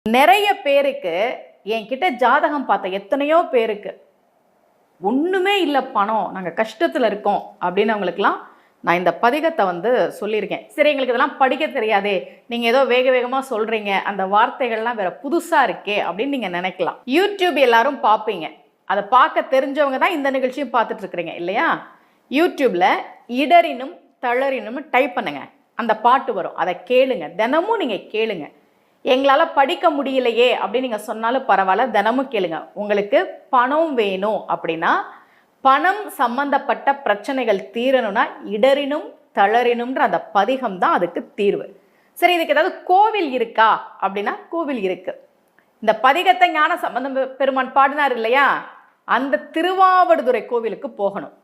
நிறைய பேருக்கு என்கிட்ட ஜாதகம் பார்த்த எத்தனையோ பேருக்கு ஒன்றுமே இல்லை, பணம், நாங்கள் கஷ்டத்தில் இருக்கோம் அப்படின்னு அவங்களுக்குலாம் நான் இந்த பதிகத்தை சொல்லியிருக்கேன். சரி, எங்களுக்கு இதெல்லாம் படிக்க தெரியாதே, நீங்கள் ஏதோ வேக வேகமாக சொல்கிறீங்க, அந்த வார்த்தைகள்லாம் வேறு புதுசாக இருக்கே அப்படின்னு நீங்கள் நினைக்கலாம். யூடியூப் எல்லாரும் பார்ப்பீங்க, அதை பார்க்க தெரிஞ்சவங்க தான் இந்த நிகழ்ச்சியும் பார்த்துட்ருக்குறீங்க இல்லையா? யூடியூப்பில் இடரினும் தளரினும் டைப் பண்ணுங்க, அந்த பாட்டு வரும், அதை கேளுங்க, தினமும் நீங்கள் கேளுங்க. எங்களால் படிக்க முடியலையே அப்படின்னு நீங்கள் சொன்னாலும் பரவாயில்ல, தினமும் கேளுங்க. உங்களுக்கு பணம் வேணும் அப்படின்னா, பணம் சம்பந்தப்பட்ட பிரச்சனைகள் தீரணும்னா இடரினும் தளரினும்ன்ற அந்த பதிகம் தான் அதுக்கு தீர்வு. சரி, இதுக்கு ஏதாவது கோவில் இருக்கா அப்படின்னா கோவில் இருக்கு. இந்த பதிகத்தை ஞான சம்பந்த பெருமான் பாடினார் இல்லையா, அந்த திருவாவடுதுறை கோவிலுக்கு போகணும்.